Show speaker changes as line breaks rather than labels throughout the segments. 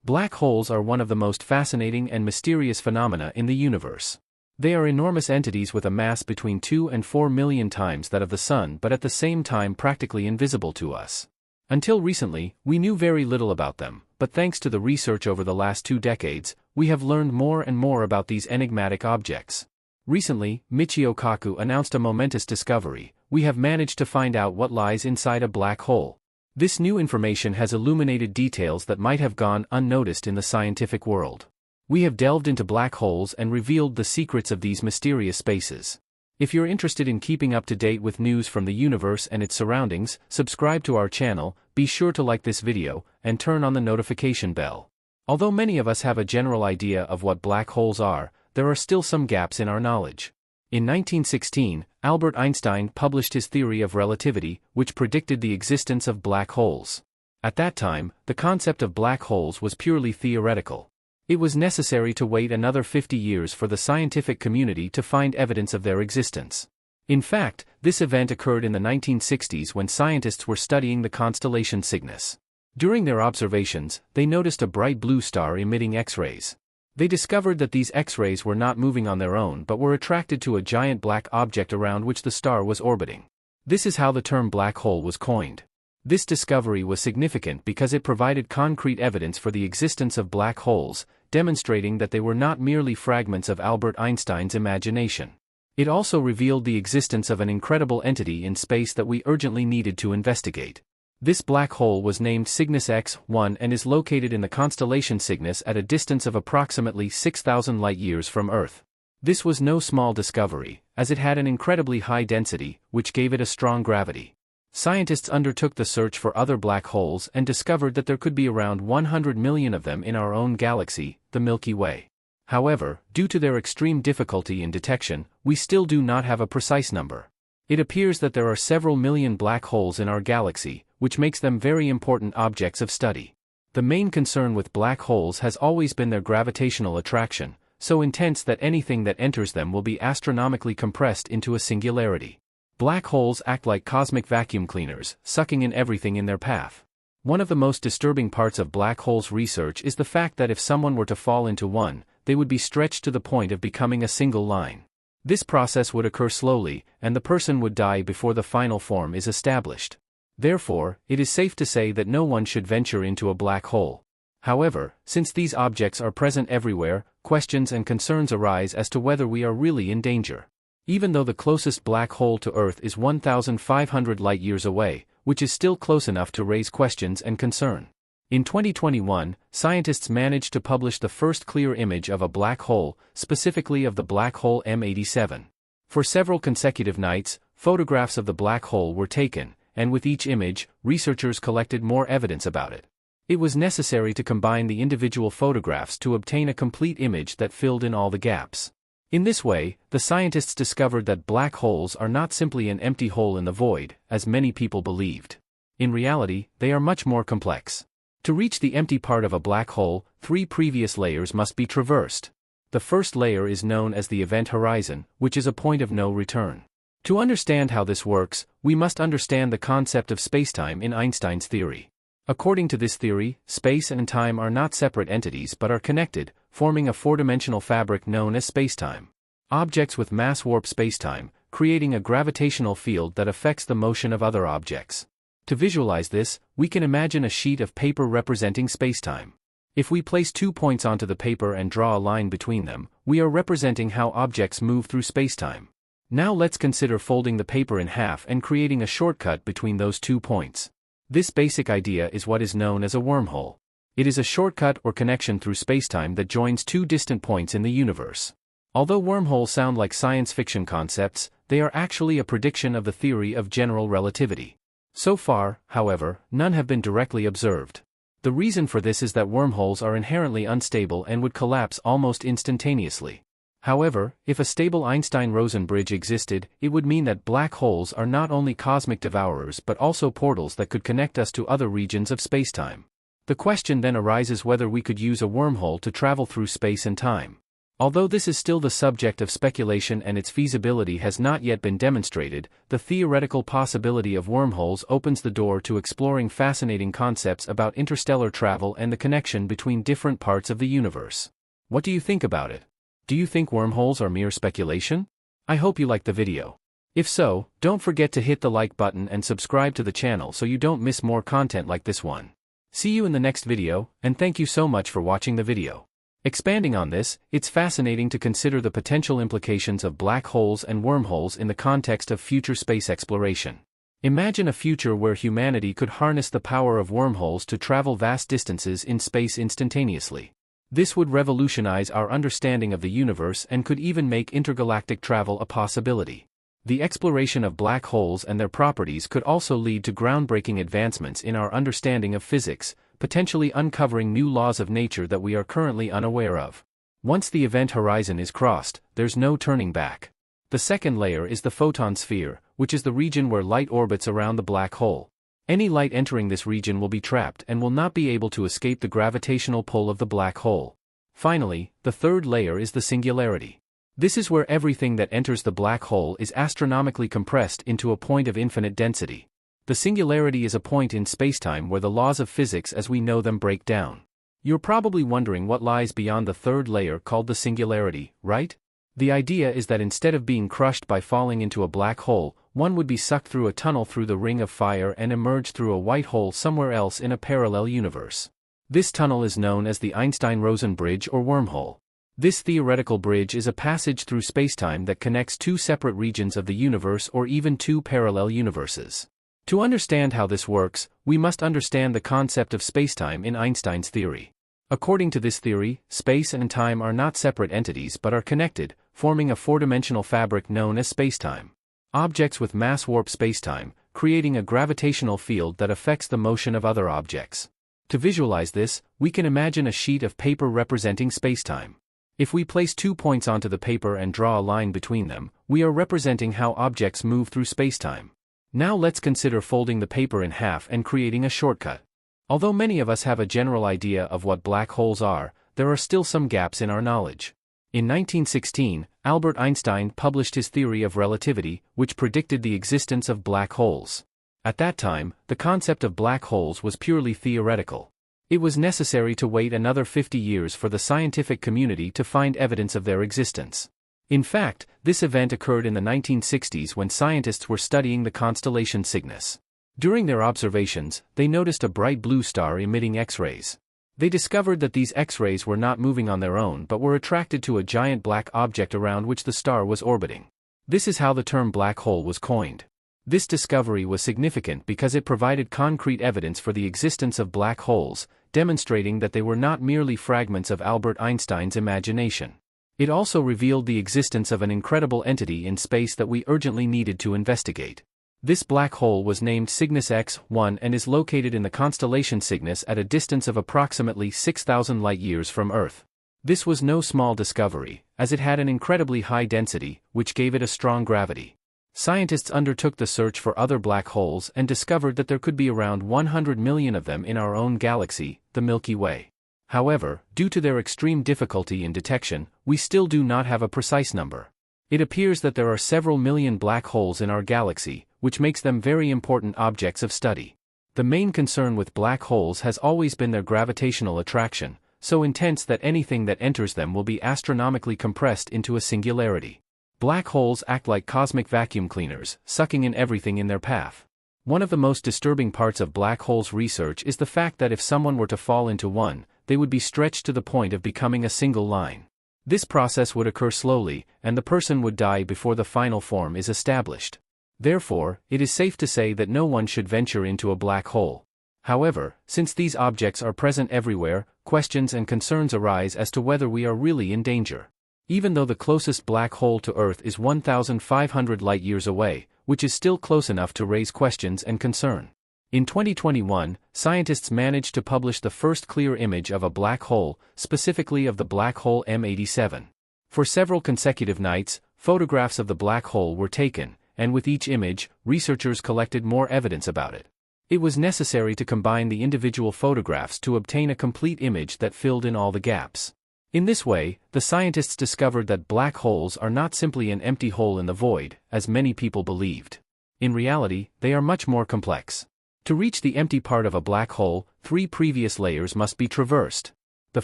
Black holes are one of the most fascinating and mysterious phenomena in the universe. They are enormous entities with a mass between 2 and 4 million times that of the Sun, but at the same time practically invisible to us. Until recently, we knew very little about them, but thanks to the research over the last 2 decades, we have learned more and more about these enigmatic objects. Recently, Michio Kaku announced a momentous discovery: we have managed to find out what lies inside a black hole. This new information has illuminated details that might have gone unnoticed in the scientific world. We have delved into black holes and revealed the secrets of these mysterious spaces. If you're interested in keeping up to date with news from the universe and its surroundings, subscribe to our channel, be sure to like this video, and turn on the notification bell. Although many of us have a general idea of what black holes are, there are still some gaps in our knowledge. In 1916, Albert Einstein published his theory of relativity, which predicted the existence of black holes. At that time, the concept of black holes was purely theoretical. It was necessary to wait another 50 years for the scientific community to find evidence of their existence. In fact, this event occurred in the 1960s when scientists were studying the constellation Cygnus. During their observations, they noticed a bright blue star emitting X-rays. They discovered that these X-rays were not moving on their own but were attracted to a giant black object around which the star was orbiting. This is how the term black hole was coined. This discovery was significant because it provided concrete evidence for the existence of black holes, demonstrating that they were not merely fragments of Albert Einstein's imagination. It also revealed the existence of an incredible entity in space that we urgently needed to investigate. This black hole was named Cygnus X1 and is located in the constellation Cygnus at a distance of approximately 6,000 light-years from Earth. This was no small discovery, as it had an incredibly high density, which gave it a strong gravity. Scientists undertook the search for other black holes and discovered that there could be around 100 million of them in our own galaxy, the Milky Way. However, due to their extreme difficulty in detection, we still do not have a precise number. It appears that there are several million black holes in our galaxy, which makes them very important objects of study. The main concern with black holes has always been their gravitational attraction, so intense that anything that enters them will be astronomically compressed into a singularity. Black holes act like cosmic vacuum cleaners, sucking in everything in their path. One of the most disturbing parts of black holes research is the fact that if someone were to fall into one, they would be stretched to the point of becoming a single line. This process would occur slowly, and the person would die before the final form is established. Therefore, it is safe to say that no one should venture into a black hole. However, since these objects are present everywhere, questions and concerns arise as to whether we are really in danger. Even though the closest black hole to Earth is 1,500 light-years away, which is still close enough to raise questions and concern. In 2021, scientists managed to publish the first clear image of a black hole, specifically of the black hole M87. For several consecutive nights, photographs of the black hole were taken, and with each image, researchers collected more evidence about it. It was necessary to combine the individual photographs to obtain a complete image that filled in all the gaps. In this way, the scientists discovered that black holes are not simply an empty hole in the void, as many people believed. In reality, they are much more complex. To reach the empty part of a black hole, 3 previous layers must be traversed. The first layer is known as the event horizon, which is a point of no return. To understand how this works, we must understand the concept of spacetime in Einstein's theory. According to this theory, space and time are not separate entities but are connected, forming a 4-dimensional fabric known as spacetime. Objects with mass warp spacetime, creating a gravitational field that affects the motion of other objects. To visualize this, we can imagine a sheet of paper representing spacetime. If we place 2 points onto the paper and draw a line between them, we are representing how objects move through spacetime. Now let's consider folding the paper in half and creating a shortcut between those 2 points. This basic idea is what is known as a wormhole. It is a shortcut or connection through spacetime that joins 2 distant points in the universe. Although wormholes sound like science fiction concepts, they are actually a prediction of the theory of general relativity. So far, however, none have been directly observed. The reason for this is that wormholes are inherently unstable and would collapse almost instantaneously. However, if a stable Einstein-Rosen bridge existed, it would mean that black holes are not only cosmic devourers but also portals that could connect us to other regions of spacetime. The question then arises whether we could use a wormhole to travel through space and time. Although this is still the subject of speculation and its feasibility has not yet been demonstrated, the theoretical possibility of wormholes opens the door to exploring fascinating concepts about interstellar travel and the connection between different parts of the universe. What do you think about it? Do you think wormholes are mere speculation? I hope you liked the video. If so, don't forget to hit the like button and subscribe to the channel so you don't miss more content like this one. See you in the next video, and thank you so much for watching the video. Expanding on this, it's fascinating to consider the potential implications of black holes and wormholes in the context of future space exploration. Imagine a future where humanity could harness the power of wormholes to travel vast distances in space instantaneously. This would revolutionize our understanding of the universe and could even make intergalactic travel a possibility. The exploration of black holes and their properties could also lead to groundbreaking advancements in our understanding of physics, potentially uncovering new laws of nature that we are currently unaware of. Once the event horizon is crossed, there's no turning back. The second layer is the photon sphere, which is the region where light orbits around the black hole. Any light entering this region will be trapped and will not be able to escape the gravitational pull of the black hole. Finally, the third layer is the singularity. This is where everything that enters the black hole is astronomically compressed into a point of infinite density. The singularity is a point in spacetime where the laws of physics as we know them break down. You're probably wondering what lies beyond the third layer called the singularity, right? The idea is that instead of being crushed by falling into a black hole, one would be sucked through a tunnel through the ring of fire and emerge through a white hole somewhere else in a parallel universe. This tunnel is known as the Einstein-Rosen bridge or wormhole. This theoretical bridge is a passage through spacetime that connects two separate regions of the universe or even two parallel universes. To understand how this works, we must understand the concept of spacetime in Einstein's theory. According to this theory, space and time are not separate entities but are connected, forming a four-dimensional fabric known as spacetime. Objects with mass warp spacetime, creating a gravitational field that affects the motion of other objects. To visualize this, we can imagine a sheet of paper representing spacetime. If we place 2 points onto the paper and draw a line between them, we are representing how objects move through spacetime. Now let's consider folding the paper in half and creating a shortcut. Although many of us have a general idea of what black holes are, there are still some gaps in our knowledge. In 1916, Albert Einstein published his theory of relativity, which predicted the existence of black holes. At that time, the concept of black holes was purely theoretical. It was necessary to wait another 50 years for the scientific community to find evidence of their existence. In fact, this event occurred in the 1960s when scientists were studying the constellation Cygnus. During their observations, they noticed a bright blue star emitting X-rays. They discovered that these X-rays were not moving on their own but were attracted to a giant black object around which the star was orbiting. This is how the term black hole was coined. This discovery was significant because it provided concrete evidence for the existence of black holes, demonstrating that they were not merely fragments of Albert Einstein's imagination. It also revealed the existence of an incredible entity in space that we urgently needed to investigate. This black hole was named Cygnus X-1 and is located in the constellation Cygnus at a distance of approximately 6,000 light-years from Earth. This was no small discovery, as it had an incredibly high density, which gave it a strong gravity. Scientists undertook the search for other black holes and discovered that there could be around 100 million of them in our own galaxy, the Milky Way. However, due to their extreme difficulty in detection, we still do not have a precise number. It appears that there are several million black holes in our galaxy, which makes them very important objects of study. The main concern with black holes has always been their gravitational attraction, so intense that anything that enters them will be astronomically compressed into a singularity. Black holes act like cosmic vacuum cleaners, sucking in everything in their path. One of the most disturbing parts of black holes research is the fact that if someone were to fall into one, they would be stretched to the point of becoming a single line. This process would occur slowly, and the person would die before the final form is established. Therefore, it is safe to say that no one should venture into a black hole. However, since these objects are present everywhere, questions and concerns arise as to whether we are really in danger. Even though the closest black hole to Earth is 1,500 light-years away, which is still close enough to raise questions and concern. In 2021, scientists managed to publish the first clear image of a black hole, specifically of the black hole M87. For several consecutive nights, photographs of the black hole were taken, and with each image, researchers collected more evidence about it. It was necessary to combine the individual photographs to obtain a complete image that filled in all the gaps. In this way, the scientists discovered that black holes are not simply an empty hole in the void, as many people believed. In reality, they are much more complex. To reach the empty part of a black hole, 3 previous layers must be traversed. The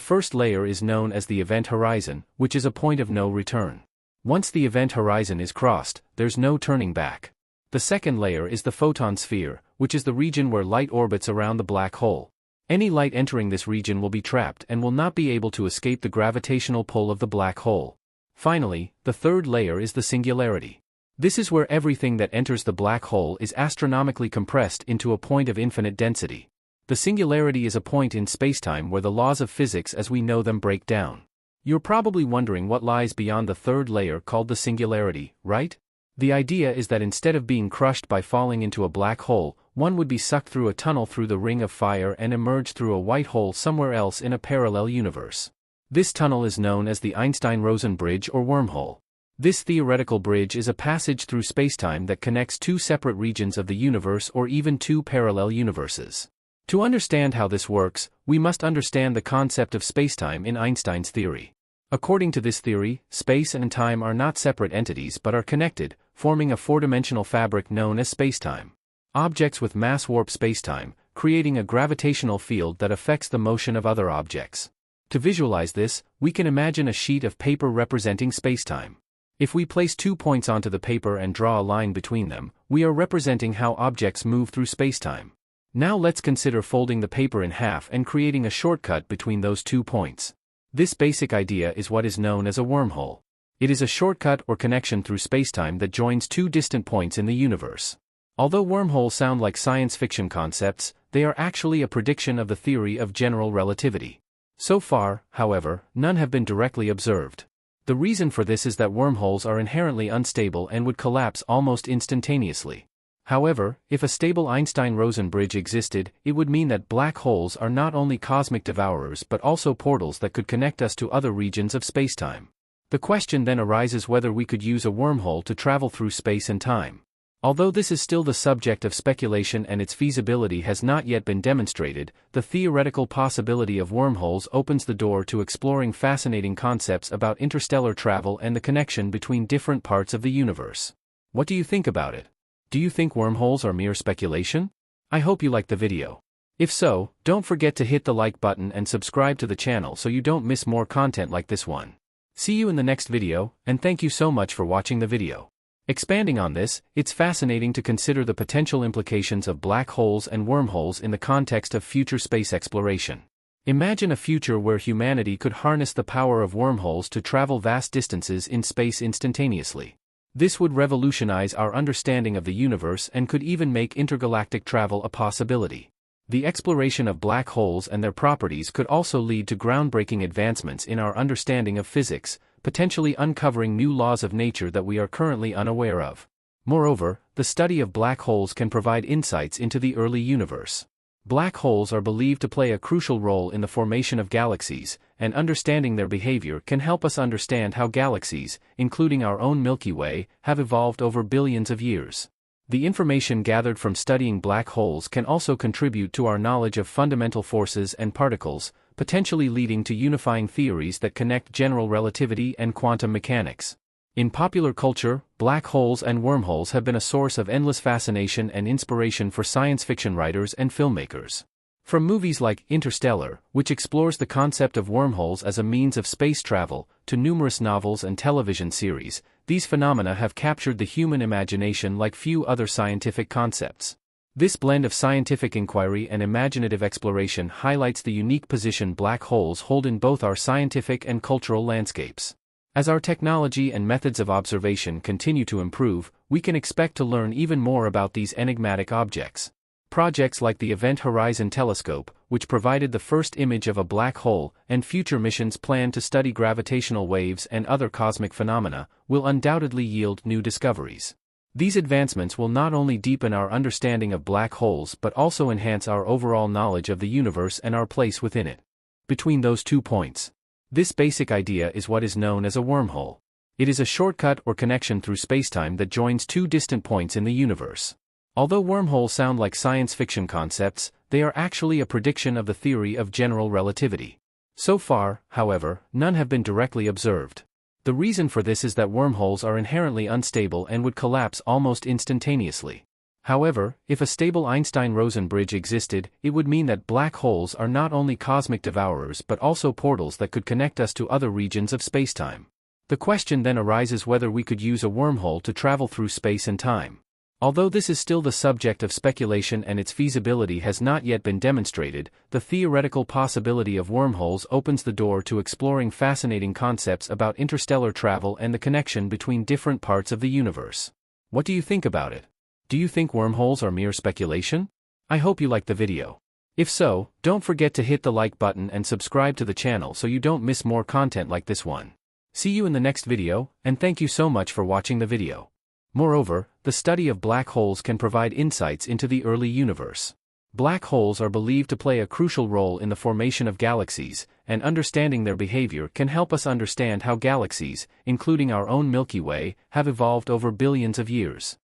first layer is known as the event horizon, which is a point of no return. Once the event horizon is crossed, there's no turning back. The second layer is the photon sphere, which is the region where light orbits around the black hole. Any light entering this region will be trapped and will not be able to escape the gravitational pull of the black hole. Finally, the third layer is the singularity. This is where everything that enters the black hole is astronomically compressed into a point of infinite density. The singularity is a point in spacetime where the laws of physics as we know them break down. You're probably wondering what lies beyond the third layer called the singularity, right? The idea is that instead of being crushed by falling into a black hole, one would be sucked through a tunnel through the ring of fire and emerge through a white hole somewhere else in a parallel universe. This tunnel is known as the Einstein-Rosen bridge or wormhole. This theoretical bridge is a passage through spacetime that connects 2 separate regions of the universe or even 2 parallel universes. To understand how this works, we must understand the concept of spacetime in Einstein's theory. According to this theory, space and time are not separate entities but are connected, forming a 4-dimensional fabric known as spacetime. Objects with mass warp spacetime, creating a gravitational field that affects the motion of other objects. To visualize this, we can imagine a sheet of paper representing spacetime. If we place 2 points onto the paper and draw a line between them, we are representing how objects move through spacetime. Now let's consider folding the paper in half and creating a shortcut between those 2 points. This basic idea is what is known as a wormhole. It is a shortcut or connection through spacetime that joins 2 distant points in the universe. Although wormholes sound like science fiction concepts, they are actually a prediction of the theory of general relativity. So far, however, none have been directly observed. The reason for this is that wormholes are inherently unstable and would collapse almost instantaneously. However, if a stable Einstein-Rosen bridge existed, it would mean that black holes are not only cosmic devourers but also portals that could connect us to other regions of spacetime. The question then arises whether we could use a wormhole to travel through space and time. Although this is still the subject of speculation and its feasibility has not yet been demonstrated, the theoretical possibility of wormholes opens the door to exploring fascinating concepts about interstellar travel and the connection between different parts of the universe. What do you think about it? Do you think wormholes are mere speculation? I hope you liked the video. If so, don't forget to hit the like button and subscribe to the channel so you don't miss more content like this one. See you in the next video, and thank you so much for watching the video. Expanding on this, it's fascinating to consider the potential implications of black holes and wormholes in the context of future space exploration. Imagine a future where humanity could harness the power of wormholes to travel vast distances in space instantaneously. This would revolutionize our understanding of the universe and could even make intergalactic travel a possibility. The exploration of black holes and their properties could also lead to groundbreaking advancements in our understanding of physics, potentially uncovering new laws of nature that we are currently unaware of. Moreover, the study of black holes can provide insights into the early universe. Black holes are believed to play a crucial role in the formation of galaxies, and understanding their behavior can help us understand how galaxies, including our own Milky Way, have evolved over billions of years. The information gathered from studying black holes can also contribute to our knowledge of fundamental forces and particles, potentially leading to unifying theories that connect general relativity and quantum mechanics. In popular culture, black holes and wormholes have been a source of endless fascination and inspiration for science fiction writers and filmmakers. From movies like Interstellar, which explores the concept of wormholes as a means of space travel, to numerous novels and television series, these phenomena have captured the human imagination like few other scientific concepts. This blend of scientific inquiry and imaginative exploration highlights the unique position black holes hold in both our scientific and cultural landscapes. As our technology and methods of observation continue to improve, we can expect to learn even more about these enigmatic objects. Projects like the Event Horizon Telescope, which provided the first image of a black hole, and future missions planned to study gravitational waves and other cosmic phenomena, will undoubtedly yield new discoveries. These advancements will not only deepen our understanding of black holes but also enhance our overall knowledge of the universe and our place within it. Between those 2 points. This basic idea is what is known as a wormhole. It is a shortcut or connection through spacetime that joins 2 distant points in the universe. Although wormholes sound like science fiction concepts, they are actually a prediction of the theory of general relativity. So far, however, none have been directly observed. The reason for this is that wormholes are inherently unstable and would collapse almost instantaneously. However, if a stable Einstein-Rosen bridge existed, it would mean that black holes are not only cosmic devourers but also portals that could connect us to other regions of spacetime. The question then arises whether we could use a wormhole to travel through space and time. Although this is still the subject of speculation and its feasibility has not yet been demonstrated, the theoretical possibility of wormholes opens the door to exploring fascinating concepts about interstellar travel and the connection between different parts of the universe. What do you think about it? Do you think wormholes are mere speculation? I hope you liked the video. If so, don't forget to hit the like button and subscribe to the channel so you don't miss more content like this one. See you in the next video, and thank you so much for watching the video. Moreover, the study of black holes can provide insights into the early universe. Black holes are believed to play a crucial role in the formation of galaxies, and understanding their behavior can help us understand how galaxies, including our own Milky Way, have evolved over billions of years.